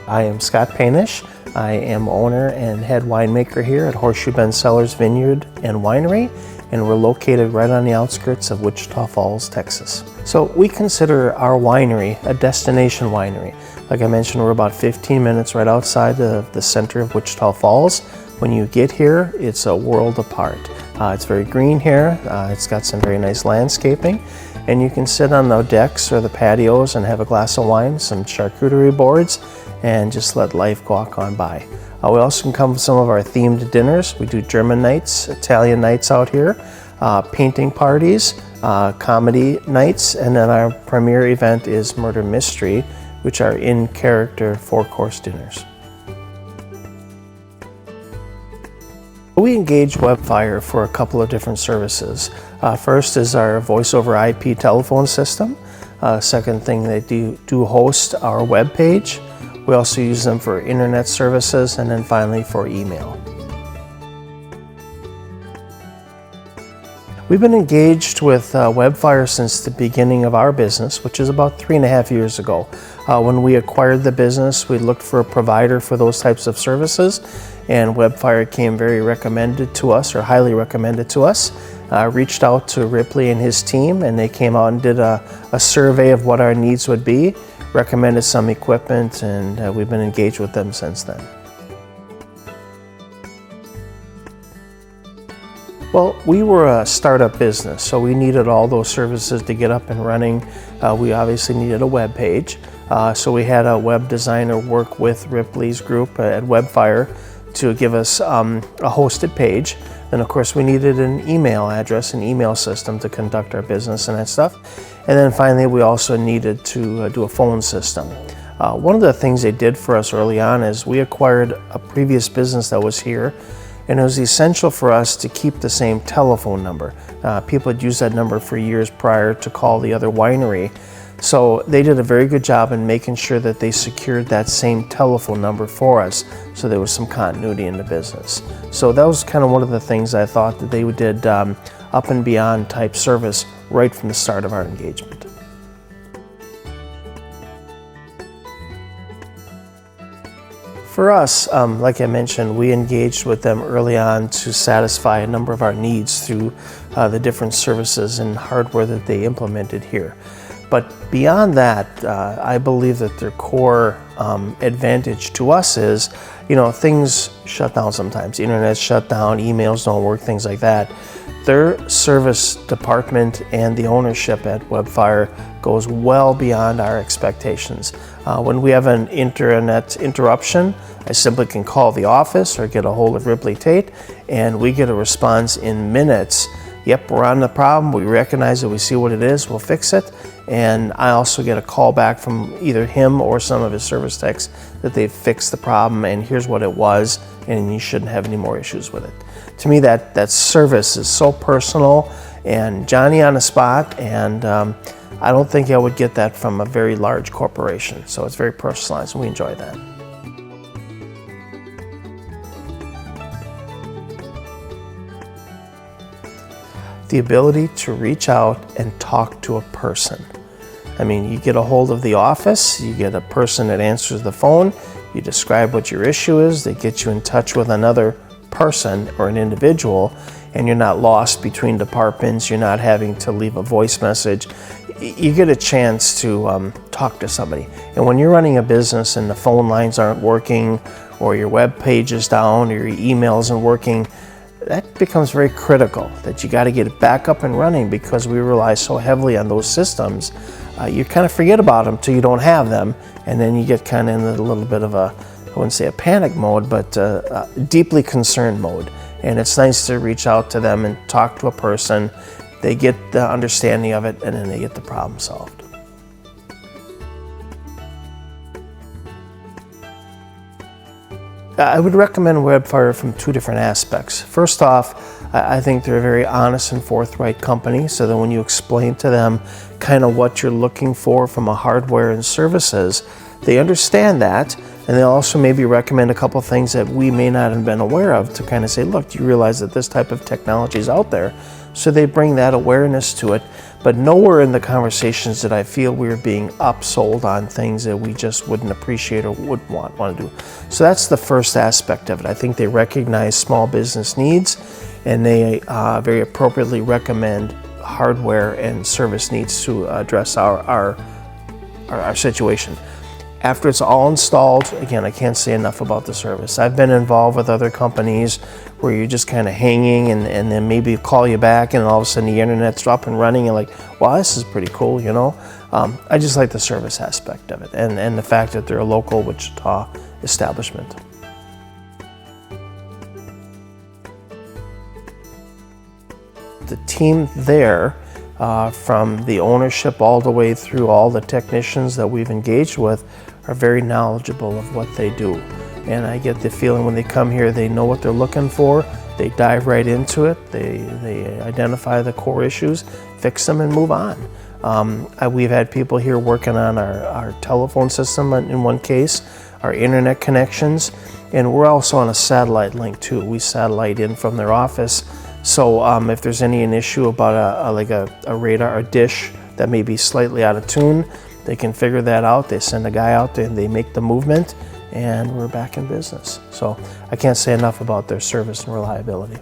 I am Scott Panish. I am owner and head winemaker here at Horseshoe Bend Cellars Vineyard and Winery, and we're located right on the outskirts of Wichita Falls, Texas. So we consider our winery a destination winery. Like I mentioned, we're about 15 minutes right outside of the center of Wichita Falls. When you get here, it's a world apart. It's very green here. It's got some very nice landscaping, and you can sit on the decks or the patios and have a glass of wine, some charcuterie boards, and just let life walk on by. We also can come with some of our themed dinners. We do German nights, Italian nights out here, painting parties, comedy nights, and then our premier event is Murder Mystery, which are in-character 4-course dinners. We engage Webfire for a couple of different services. First is our voice over IP telephone system. Second thing, they do host our web page. We also use them for internet services, and then finally for email. We've been engaged with Webfire since the beginning of our business, which is about 3.5 years ago. When we acquired the business, we looked for a provider for those types of services, and Webfire came very recommended to us, or highly recommended to us. Reached out to Ripley and his team, and they came out and did a survey of what our needs would be, recommended some equipment, and we've been engaged with them since then. Well, we were a startup business, so we needed all those services to get up and running. We obviously needed a web page, so we had a web designer work with Ripley's group at Webfire to give us a hosted page. Then of course we needed an email address, an email system to conduct our business and that stuff. And then finally we also needed to do a phone system. One of the things they did for us early on is we acquired a previous business that was here, and it was essential for us to keep the same telephone number. People had used that number for years prior to call the other winery. So they did a very good job in making sure that they secured that same telephone number for us, so there was some continuity in the business. So that was kind of one of the things I thought that they did up and beyond type service right from the start of our engagement. For us, like I mentioned, we engaged with them early on to satisfy a number of our needs through the different services and hardware that they implemented here. But beyond that, I believe that their core advantage to us is, things shut down sometimes. Internet's shut down, emails don't work, things like that. Their service department and the ownership at Webfire goes well beyond our expectations. When we have an internet interruption, I simply can call the office or get a hold of Ripley Tate, and we get a response in minutes. Yep, we're on the problem, we recognize it, we see what it is, we'll fix it. And I also get a call back from either him or some of his service techs that they've fixed the problem and here's what it was, and you shouldn't have any more issues with it. To me, that service is so personal and Johnny on the spot, and I don't think I would get that from a very large corporation. So it's very personalized, and we enjoy that. The ability to reach out and talk to a person. I mean, you get a hold of the office, you get a person that answers the phone, you describe what your issue is, they get you in touch with another person or an individual, and you're not lost between departments, you're not having to leave a voice message. You get a chance to talk to somebody. And when you're running a business and the phone lines aren't working, or your web page is down, or your email isn't working, that becomes very critical, that you got to get it back up and running, because we rely so heavily on those systems. You kind of forget about them till you don't have them, and then you get kind of in a little bit of a, I wouldn't say a panic mode, but a deeply concerned mode. And it's nice to reach out to them and talk to a person. They get the understanding of it, and then they get the problem solved. I would recommend Webfire from two different aspects. First off, I think they're a very honest and forthright company, so that when you explain to them kind of what you're looking for from a hardware and services, they understand that, and they'll also maybe recommend a couple things that we may not have been aware of to kind of say, look, do you realize that this type of technology is out there? So they bring that awareness to it, but nowhere in the conversations did I feel we were being upsold on things that we just wouldn't appreciate or wouldn't want to do. So that's the first aspect of it. I think they recognize small business needs, and they very appropriately recommend hardware and service needs to address our situation. After it's all installed, again, I can't say enough about the service. I've been involved with other companies where you're just kind of hanging and then maybe call you back and all of a sudden the internet's up and running and like, wow, this is pretty cool, you know? I just like the service aspect of it and the fact that they're a local Wichita establishment. The team there, from the ownership all the way through all the technicians that we've engaged with, are very knowledgeable of what they do. And I get the feeling when they come here, they know what they're looking for, they dive right into it, they identify the core issues, fix them and move on. We've had people here working on our telephone system in one case, our internet connections, and we're also on a satellite link too. We satellite in from their office. So if there's an issue about a radar, a dish that may be slightly out of tune, they can figure that out. They send a guy out there and they make the movement, and we're back in business. So I can't say enough about their service and reliability.